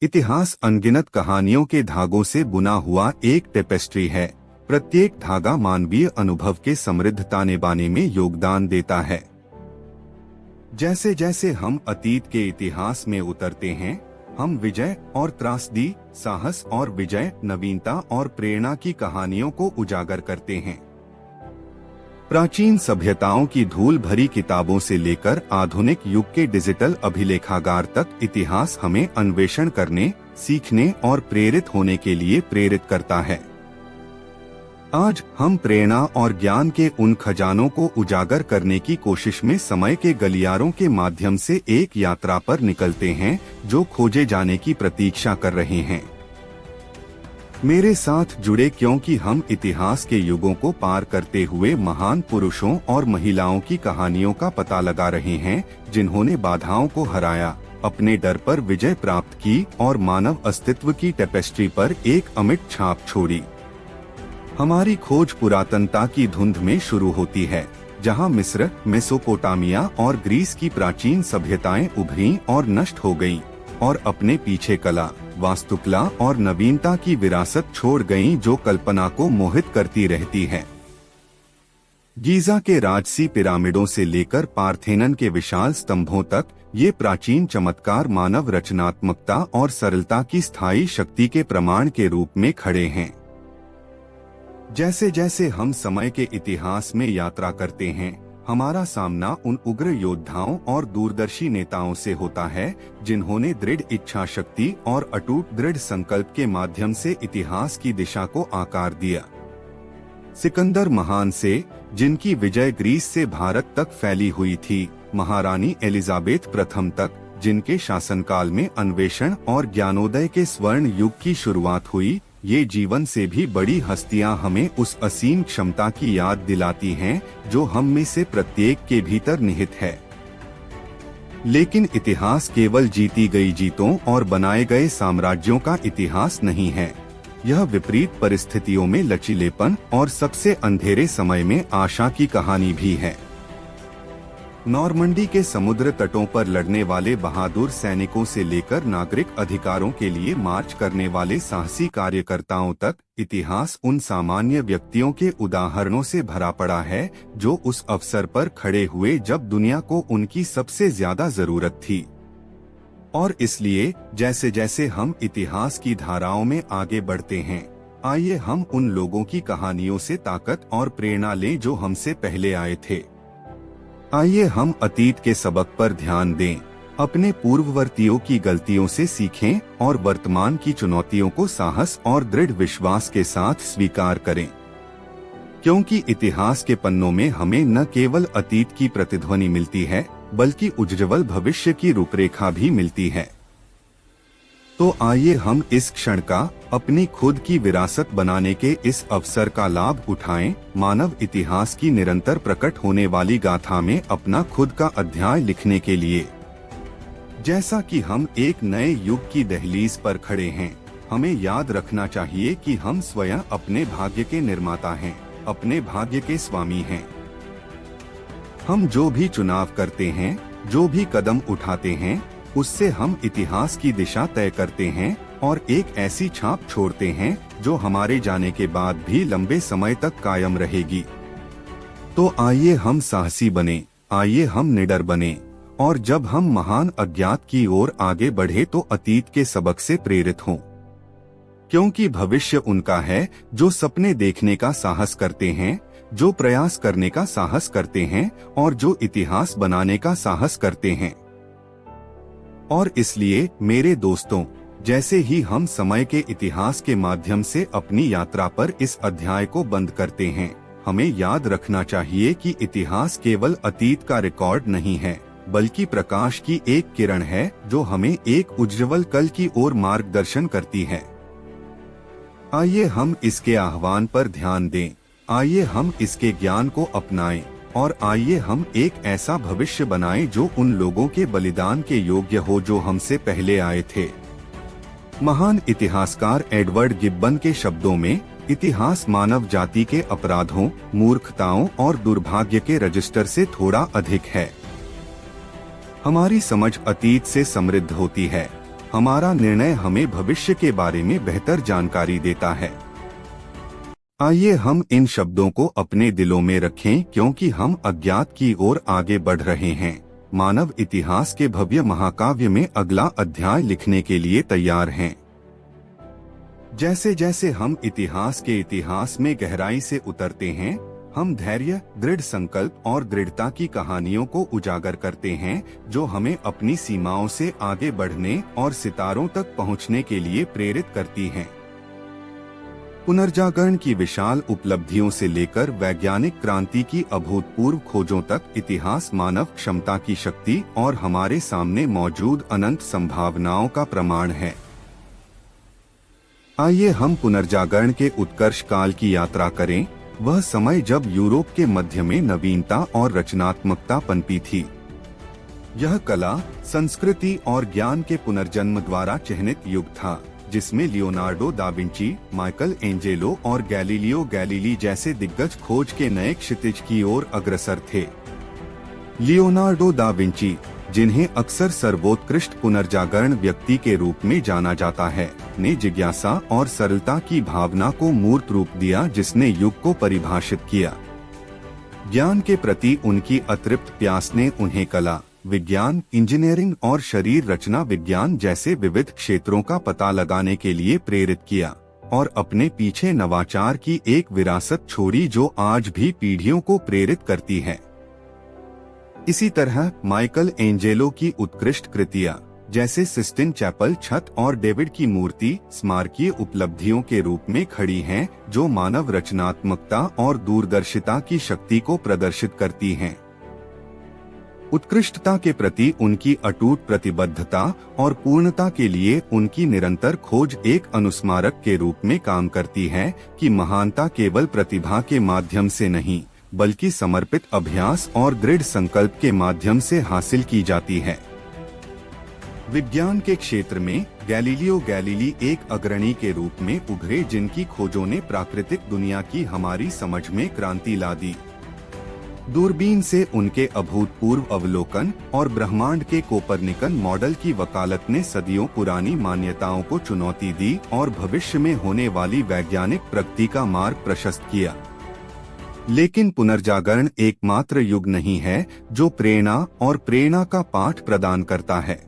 इतिहास अनगिनत कहानियों के धागों से बुना हुआ एक टेपेस्ट्री है। प्रत्येक धागा मानवीय अनुभव के समृद्ध ताने बाने में योगदान देता है। जैसे जैसे हम अतीत के इतिहास में उतरते हैं, हम विजय और त्रासदी, साहस और विजय, नवीनता और प्रेरणा की कहानियों को उजागर करते हैं। प्राचीन सभ्यताओं की धूल भरी किताबों से लेकर आधुनिक युग के डिजिटल अभिलेखागार तक इतिहास हमें अन्वेषण करने, सीखने और प्रेरित होने के लिए प्रेरित करता है। आज हम प्रेरणा और ज्ञान के उन खजानों को उजागर करने की कोशिश में समय के गलियारों के माध्यम से एक यात्रा पर निकलते हैं जो खोजे जाने की प्रतीक्षा कर रहे हैं। मेरे साथ जुड़े क्योंकि हम इतिहास के युगों को पार करते हुए महान पुरुषों और महिलाओं की कहानियों का पता लगा रहे हैं, जिन्होंने बाधाओं को हराया, अपने डर पर विजय प्राप्त की और मानव अस्तित्व की टेपेस्ट्री पर एक अमिट छाप छोड़ी। हमारी खोज पुरातनता की धुंध में शुरू होती है, जहां मिस्र, मेसोपोटामिया और ग्रीस की प्राचीन सभ्यताएं उभरी और नष्ट हो गईं, और अपने पीछे कला, वास्तुकला और नवीनता की विरासत छोड़ गईं जो कल्पना को मोहित करती रहती है। गीजा के राजसी पिरामिडों से लेकर पार्थेनन के विशाल स्तंभों तक, ये प्राचीन चमत्कार मानव रचनात्मकता और सरलता की स्थायी शक्ति के प्रमाण के रूप में खड़े हैं। जैसे जैसे हम समय के इतिहास में यात्रा करते हैं, हमारा सामना उन उग्र योद्धाओं और दूरदर्शी नेताओं से होता है, जिन्होंने दृढ़ इच्छा शक्ति और अटूट दृढ़ संकल्प के माध्यम से इतिहास की दिशा को आकार दिया। सिकंदर महान से, जिनकी विजय ग्रीस से भारत तक फैली हुई थी, महारानी एलिजाबेथ प्रथम तक, जिनके शासनकाल में अन्वेषण और ज्ञानोदय के स्वर्ण युग की शुरुआत हुई, ये जीवन से भी बड़ी हस्तियां हमें उस असीम क्षमता की याद दिलाती हैं जो हम में से प्रत्येक के भीतर निहित है। लेकिन इतिहास केवल जीती गई जीतों और बनाए गए साम्राज्यों का इतिहास नहीं है। यह विपरीत परिस्थितियों में लचीलेपन और सबसे अंधेरे समय में आशा की कहानी भी है। नॉर्मंडी के समुद्र तटों पर लड़ने वाले बहादुर सैनिकों से लेकर नागरिक अधिकारों के लिए मार्च करने वाले साहसी कार्यकर्ताओं तक, इतिहास उन सामान्य व्यक्तियों के उदाहरणों से भरा पड़ा है जो उस अवसर पर खड़े हुए जब दुनिया को उनकी सबसे ज्यादा जरूरत थी। और इसलिए जैसे जैसे हम इतिहास की धाराओं में आगे बढ़ते हैं, आइए हम उन लोगों की कहानियों से ताकत और प्रेरणा लें जो हमसे पहले आए थे। आइए हम अतीत के सबक पर ध्यान दें, अपने पूर्ववर्तियों की गलतियों से सीखें और वर्तमान की चुनौतियों को साहस और दृढ़ विश्वास के साथ स्वीकार करें। क्योंकि इतिहास के पन्नों में हमें न केवल अतीत की प्रतिध्वनि मिलती है, बल्कि उज्ज्वल भविष्य की रूपरेखा भी मिलती है। तो आइए हम इस क्षण का, अपनी खुद की विरासत बनाने के इस अवसर का लाभ उठाएं, मानव इतिहास की निरंतर प्रकट होने वाली गाथा में अपना खुद का अध्याय लिखने के लिए। जैसा कि हम एक नए युग की दहलीज पर खड़े हैं, हमें याद रखना चाहिए कि हम स्वयं अपने भाग्य के निर्माता हैं, अपने भाग्य के स्वामी हैं। हम जो भी चुनाव करते हैं, जो भी कदम उठाते हैं, उससे हम इतिहास की दिशा तय करते हैं और एक ऐसी छाप छोड़ते हैं जो हमारे जाने के बाद भी लंबे समय तक कायम रहेगी। तो आइए हम साहसी बने, आइए हम निडर बने, और जब हम महान अज्ञात की ओर आगे बढ़े तो अतीत के सबक से प्रेरित हों। क्योंकि भविष्य उनका है जो सपने देखने का साहस करते हैं, जो प्रयास करने का साहस करते हैं और जो इतिहास बनाने का साहस करते हैं। और इसलिए मेरे दोस्तों, जैसे ही हम समय के इतिहास के माध्यम से अपनी यात्रा पर इस अध्याय को बंद करते हैं, हमें याद रखना चाहिए कि इतिहास केवल अतीत का रिकॉर्ड नहीं है, बल्कि प्रकाश की एक किरण है जो हमें एक उज्ज्वल कल की ओर मार्गदर्शन करती है। आइए हम इसके आह्वान पर ध्यान दें, आइए हम इसके ज्ञान को अपनाएं, और आइए हम एक ऐसा भविष्य बनाएं जो उन लोगों के बलिदान के योग्य हो जो हमसे पहले आए थे। महान इतिहासकार एडवर्ड गिब्बन के शब्दों में, इतिहास मानव जाति के अपराधों, मूर्खताओं और दुर्भाग्य के रजिस्टर से थोड़ा अधिक है। हमारी समझ अतीत से समृद्ध होती है, हमारा निर्णय हमें भविष्य के बारे में बेहतर जानकारी देता है। आइए हम इन शब्दों को अपने दिलों में रखें, क्योंकि हम अज्ञात की ओर आगे बढ़ रहे हैं। मानव इतिहास के भव्य महाकाव्य में अगला अध्याय लिखने के लिए तैयार हैं। जैसे जैसे हम इतिहास में गहराई से उतरते हैं, हम धैर्य, दृढ़ संकल्प और दृढ़ता की कहानियों को उजागर करते हैं, जो हमें अपनी सीमाओं से आगे बढ़ने और सितारों तक पहुंचने के लिए प्रेरित करती हैं। पुनर्जागरण की विशाल उपलब्धियों से लेकर वैज्ञानिक क्रांति की अभूतपूर्व खोजों तक इतिहास मानव क्षमता की शक्ति और हमारे सामने मौजूद अनंत संभावनाओं का प्रमाण है। आइए हम पुनर्जागरण के उत्कर्ष काल की यात्रा करें, वह समय जब यूरोप के मध्य में नवीनता और रचनात्मकता पनपी थी। यह कला, संस्कृति और ज्ञान के पुनर्जन्म द्वारा चिह्नित युग था, जिसमें Leonardo da Vinci, Michael Angelo और गैलीलियो गैलीली जैसे दिग्गज खोज के नए क्षितिज की ओर अग्रसर थे। लियोनार्डो दा विंची, जिन्हें अक्सर सर्वोत्कृष्ट पुनर्जागरण व्यक्ति के रूप में जाना जाता है, ने जिज्ञासा और सरलता की भावना को मूर्त रूप दिया, जिसने युग को परिभाषित किया। ज्ञान के प्रति उनकी अतृप्त प्यास ने उन्हें कला, विज्ञान, इंजीनियरिंग और शरीर रचना विज्ञान जैसे विविध क्षेत्रों का पता लगाने के लिए प्रेरित किया और अपने पीछे नवाचार की एक विरासत छोड़ी जो आज भी पीढ़ियों को प्रेरित करती है। इसी तरह माइकल एंजेलो की उत्कृष्ट कृतियां, जैसे सिस्टिन चैपल छत और डेविड की मूर्ति, स्मारकीय उपलब्धियों के रूप में खड़ी हैं, जो मानव रचनात्मकता और दूरदर्शिता की शक्ति को प्रदर्शित करती हैं। उत्कृष्टता के प्रति उनकी अटूट प्रतिबद्धता और पूर्णता के लिए उनकी निरंतर खोज एक अनुस्मारक के रूप में काम करती है कि महानता केवल प्रतिभा के माध्यम से नहीं, बल्कि समर्पित अभ्यास और दृढ़ संकल्प के माध्यम से हासिल की जाती है। विज्ञान के क्षेत्र में गैलीलियो गैलीली एक अग्रणी के रूप में उभरे, जिनकी खोजों ने प्राकृतिक दुनिया की हमारी समझ में क्रांति ला दी। दूरबीन से उनके अभूतपूर्व अवलोकन और ब्रह्मांड के कोपरनिकन मॉडल की वकालत ने सदियों पुरानी मान्यताओं को चुनौती दी और भविष्य में होने वाली वैज्ञानिक प्रगति का मार्ग प्रशस्त किया। लेकिन पुनर्जागरण एकमात्र युग नहीं है जो प्रेरणा का पाठ प्रदान करता है।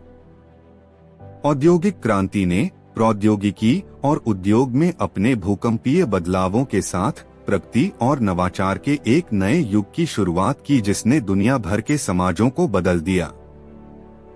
औद्योगिक क्रांति ने प्रौद्योगिकी और उद्योग में अपने भूकंपीय बदलावों के साथ प्रगति और नवाचार के एक नए युग की शुरुआत की, जिसने दुनिया भर के समाजों को बदल दिया।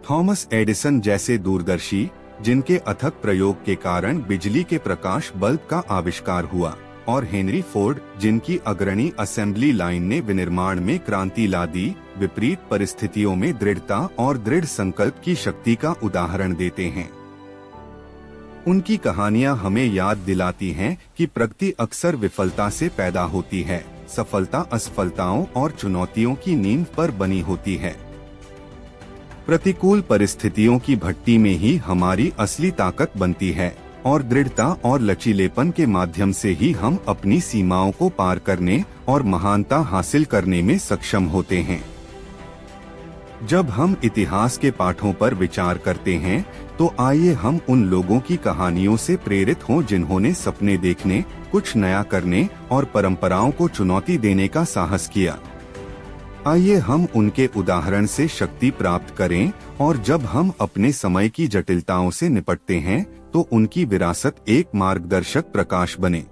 थॉमस एडिसन जैसे दूरदर्शी, जिनके अथक प्रयोग के कारण बिजली के प्रकाश बल्ब का आविष्कार हुआ, और हेनरी फोर्ड, जिनकी अग्रणी असेंबली लाइन ने विनिर्माण में क्रांति ला दी, विपरीत परिस्थितियों में दृढ़ता और दृढ़ संकल्प की शक्ति का उदाहरण देते हैं। उनकी कहानियां हमें याद दिलाती हैं कि प्रगति अक्सर विफलता से पैदा होती है, सफलता असफलताओं और चुनौतियों की नींव पर बनी होती है। प्रतिकूल परिस्थितियों की भट्टी में ही हमारी असली ताकत बनती है और दृढ़ता और लचीलेपन के माध्यम से ही हम अपनी सीमाओं को पार करने और महानता हासिल करने में सक्षम होते हैं। जब हम इतिहास के पाठों पर विचार करते हैं, तो आइए हम उन लोगों की कहानियों से प्रेरित हों जिन्होंने सपने देखने, कुछ नया करने और परंपराओं को चुनौती देने का साहस किया। आइए हम उनके उदाहरण से शक्ति प्राप्त करें और जब हम अपने समय की जटिलताओं से निपटते हैं, तो उनकी विरासत एक मार्गदर्शक प्रकाश बने।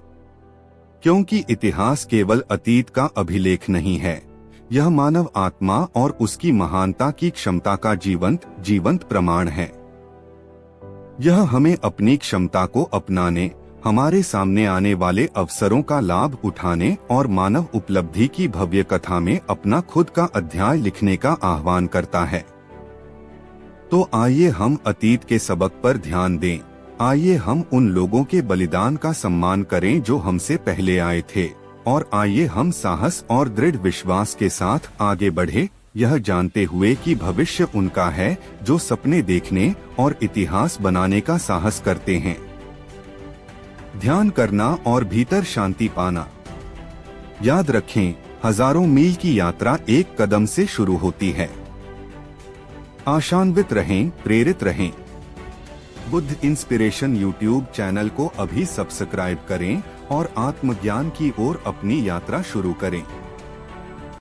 क्योंकि इतिहास केवल अतीत का अभिलेख नहीं है, यह मानव आत्मा और उसकी महानता की क्षमता का जीवंत प्रमाण है। यह हमें अपनी क्षमता को अपनाने, हमारे सामने आने वाले अवसरों का लाभ उठाने और मानव उपलब्धि की भव्य कथा में अपना खुद का अध्याय लिखने का आह्वान करता है। तो आइए हम अतीत के सबक पर ध्यान दें। आइए हम उन लोगों के बलिदान का सम्मान करें जो हमसे पहले आए थे, और आइए हम साहस और दृढ़ विश्वास के साथ आगे बढ़े, यह जानते हुए कि भविष्य उनका है जो सपने देखने और इतिहास बनाने का साहस करते हैं। ध्यान करना और भीतर शांति पाना। याद रखें, हजारों मील की यात्रा एक कदम से शुरू होती है। आशान्वित रहें, प्रेरित रहें। बुद्ध इंस्पिरेशन यूट्यूब चैनल को अभी सब्सक्राइब करें और आत्मज्ञान की ओर अपनी यात्रा शुरू करें।